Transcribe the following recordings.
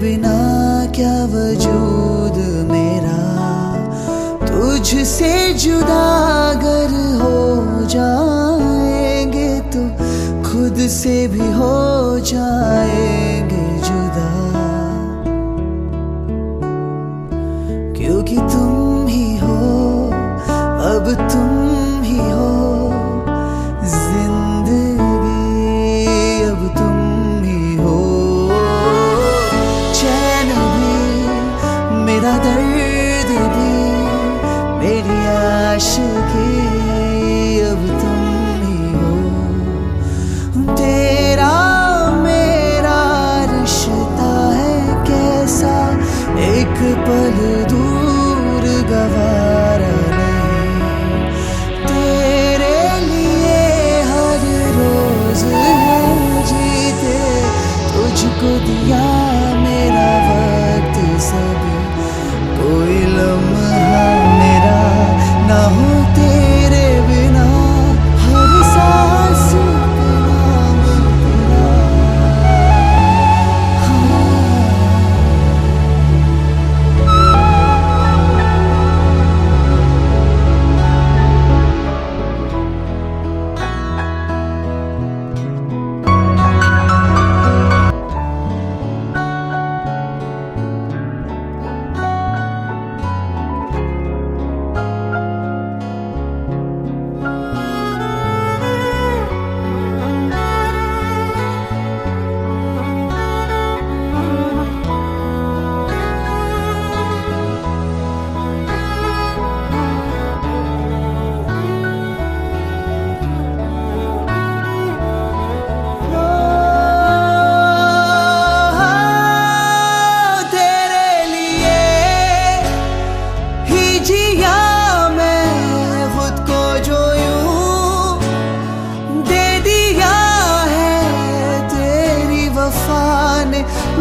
बिना क्या वजूद मेरा, तुझसे जुदा अगर हो जाएंगे तो खुद से भी हो जाएंगे जुदा। क्योंकि तुम ही हो, अब तुम ही हो जिंदगी, अब तुम ही हो चैन भी, मेरा दर्द भी, मेरी आशिकी, अब तुम ही हो। तेरा मेरा रिश्ता है कैसा, एक पल दूर गवारा नहीं। तेरे लिए हर रोज है जीते, तुझको दिया मेरा वक्त सभी, कोई लम्हा मेरा ना हो तेरे बिना, हर सांस पे नाम तेरा।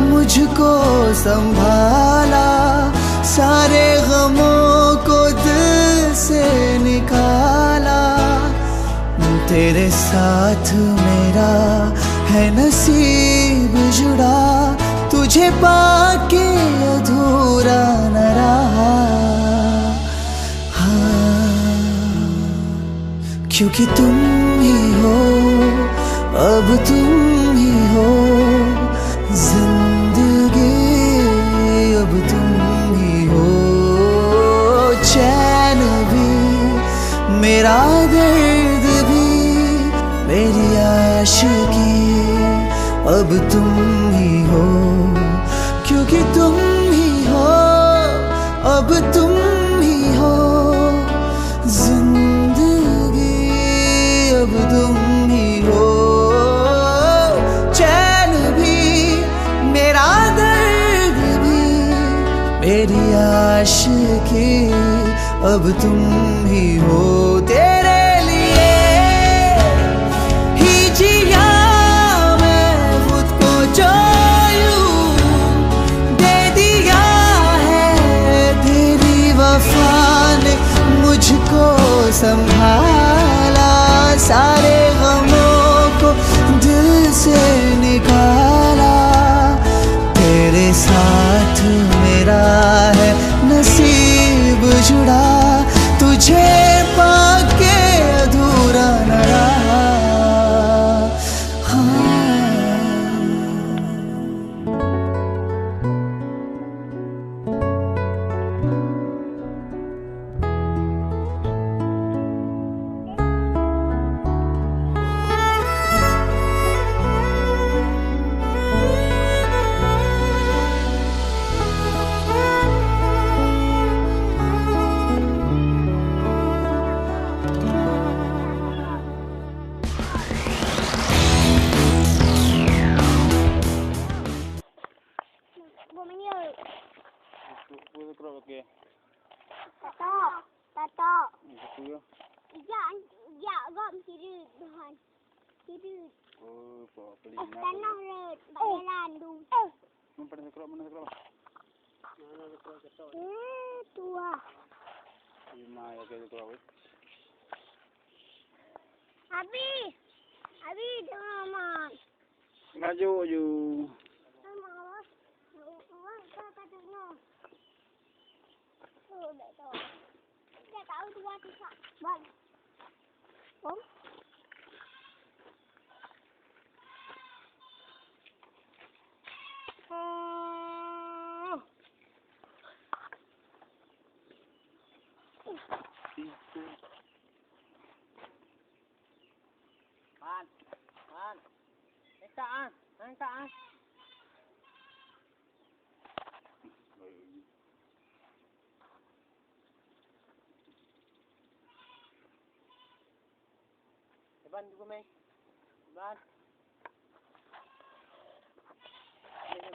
मुझको संभाला, सारे गमों को दिल से निकाला। तेरे साथ मेरा है नसीब जुड़ा, तुझे पाके अधूरा न रहा। हाँ, क्योंकि तुम ही हो, अब तुम ही हो जिंदगी, अब तुम ही हो चैन भी, मेरा दर्द भी, मेरी आशिकी, अब तुम ही हो। क्योंकि तुम ही हो, अब तुम ही हो जिंदगी, अब तुम ही हो चैन भी, मेरा दर्द भी, मेरी आशिकी, अब तुम ही हो। तेरे लिए ही जिया मैं खुद को, जो यूं दे दिया है तेरी वफा ने मुझको संभाला, सारे गमों को दिल से निकाला। तेरे साथ मेरा है नसीब जुड़ा, तुझे पाके अधूरा न रहा। Tato. Ya, ya, gom kiri Tuhan. Kiri. Oh, pelina. Tanah red, jalan du. Mana sekrop? Mana sekrop ketok? Tua. Lima ya ke sekrop. Abi. Abi dengan mama. Ngaju ju. Mama. Ban juga mai. Ban. Ini